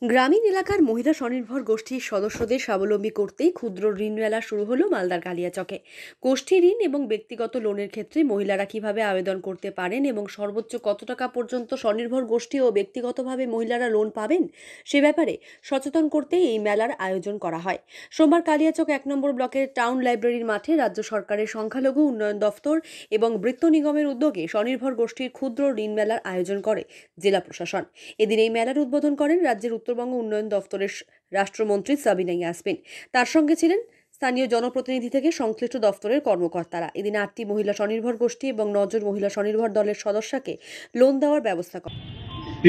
গ্রামীণ এলাকার মহিলা স্বনির্ভর গোষ্ঠীর সদস্যদের স্বাবলম্বী করতেই ক্ষুদ্র ঋণ মেলা শুরু হলো মালদার কালিয়াচকে। গোষ্ঠী ঋণ এবং ব্যক্তিগত লোনের ক্ষেত্রে মহিলারা কিভাবে আবেদন করতে পারেন এবং সর্বোচ্চ কত টাকা পর্যন্ত স্বনির্ভর গোষ্ঠী ও ব্যক্তিগতভাবে মহিলারা লোন পাবেন সে ব্যাপারে সচেতন করতেই এই মেলার আয়োজন করা হয়। সোমবার কালিয়াচক ১ নম্বর ব্লকের টাউন লাইব্রেরির মাঠে রাজ্য সরকারের সংখ্যালঘু উন্নয়ন দফতর এবং বৃত্ত নিগমের উদ্যোগে স্বনির্ভর গোষ্ঠীর ক্ষুদ্র ঋণ মেলার আয়োজন করে জেলা প্রশাসন। এদিন এই মেলার উদ্বোধন করেন রাজ্যের উত্তরবঙ্গ উন্নয়ন দফতরের রাষ্ট্রমন্ত্রী সাবিনা ইয়াসমিন। তার সঙ্গে ছিলেন স্থানীয় জনপ্রতিনিধি থেকে সংশ্লিষ্ট দফতরের কর্মকর্তারা। এদিন ৮টি মহিলা স্বনির্ভর গোষ্ঠী এবং ৯ জন মহিলা স্বনির্ভর দলের সদস্যকে লোন দেওয়ার ব্যবস্থা করে।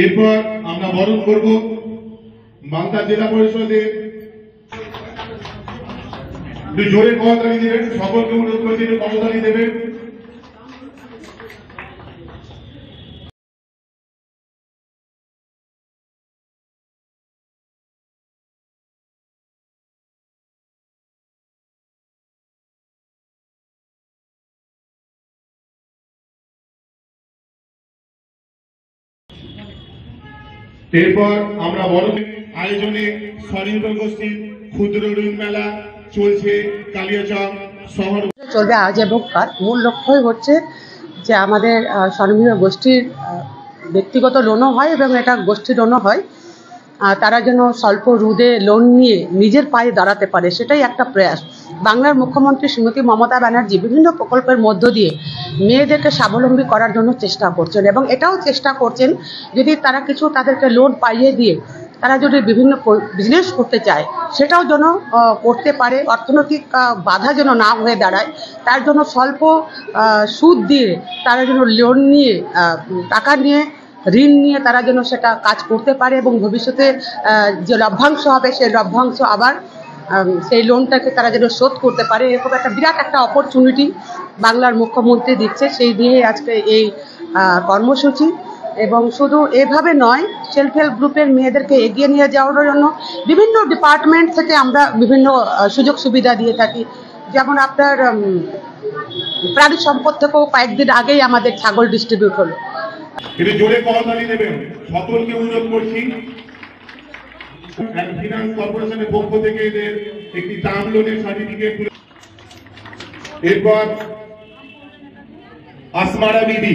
এরপর আমরা বরণ করব মালদা জেলা পরিষদের জোরে করতালি দেবেন, সকলকে অনুরোধ করছি করতালি দেবেন। এরপর আমরা বড় আয়োজনে স্বনির্ভর গোষ্ঠীর ক্ষুদ্র ঋণ মেলা চলছে কালিয়াচক শহর চলবে আজ এবং কাল। মূল লক্ষ্যই হচ্ছে যে আমাদের স্বনির্ভর গোষ্ঠীর ব্যক্তিগত লোনও হয় এবং এটা গোষ্ঠী লোনও হয়। তারা যেন স্বল্প সুদে লোন নিয়ে নিজের পায়ে দাঁড়াতে পারে, সেটাই একটা প্রয়াস। বাংলার মুখ্যমন্ত্রী শ্রীমতী মমতা ব্যানার্জি বিভিন্ন প্রকল্পের মধ্য দিয়ে মেয়েদেরকে স্বাবলম্বী করার জন্য চেষ্টা করছেন এবং এটাও চেষ্টা করছেন যদি তারা কিছু তাদেরকে লোন পাইয়ে দিয়ে তারা যদি বিভিন্ন বিজনেস করতে চায় সেটাও যেন করতে পারে, অর্থনৈতিক বাধা যেন না হয়ে দাঁড়ায়। তার জন্য স্বল্প সুদ দিয়ে তারা যেন লোন নিয়ে টাকা নিয়ে ঋণ নিয়ে তারা যেন সেটা কাজ করতে পারে এবং ভবিষ্যতে যে লভ্যাংশ হবে সেই লভ্যাংশ আবার সেই লোনটাকে তারা যেন শোধ করতে পারে। এরকম একটা বিরাট একটা অপরচুনিটি বাংলার মুখ্যমন্ত্রী দিচ্ছে, সেই দিয়ে আজকে এই কর্মসূচি। এবং শুধু এভাবে নয়, সেলফ হেল্প গ্রুপের মেয়েদেরকে এগিয়ে নিয়ে যাওয়ার জন্য বিভিন্ন ডিপার্টমেন্ট থেকে আমরা বিভিন্ন সুযোগ সুবিধা দিয়ে থাকি। যেমন আপনার প্রাণী সম্পদ থেকেও কয়েকদিন আগেই আমাদের ছাগল ডিস্ট্রিবিউট হলো। এটা জোরে করতালি দেবেন, সকলকে অনুরোধ করছি। ফিনান্স কর্পোরেশনের পক্ষ থেকে এদের একটি টার্ম লোনের সার্টিফিকেট। এরপর আসমারা বিবি,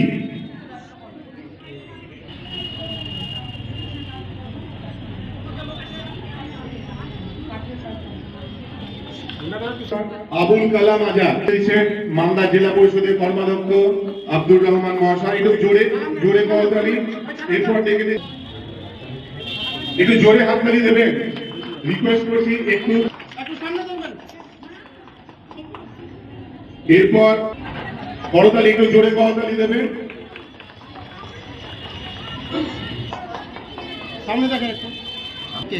আবুল কালাম আজাদ, মালদা জেলা পরিষদের কর্মাধ্যক্ষ আব্দুর রহমান মহাশয়। একটু জোরে জোরে করতালি। এরপর একটু জোরে হাততালি দেবেন, রিকোয়েস্ট করছি একটু। এরপর করতালি, একটু জোরে করতালি দেবেন। সামনে দেখেন একটু।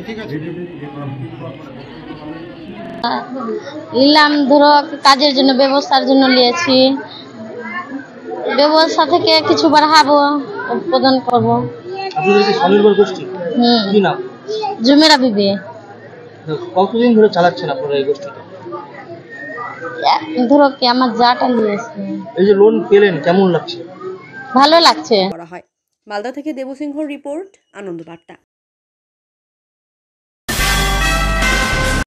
ঠিক আছে, নিলাম, ধরো কাজের জন্য ব্যবস্থার জন্য নিয়েছি, ব্যবস্থা থেকে কিছু বাড়াবো, উৎপাদন করবো। স্বনির্ভর গোষ্ঠী কি নাম? জুমেরা বিবি। কতদিন ধরে চালাচ্ছেন আপনারা এই গোষ্ঠীটা? ধরো কি আমার যাটা নিয়েছে। এই যে লোন পেলেন কেমন লাগছে? ভালো লাগছে। করা হয়। মালদা থেকে দেবসিংহর রিপোর্ট, আনন্দ বার্তা।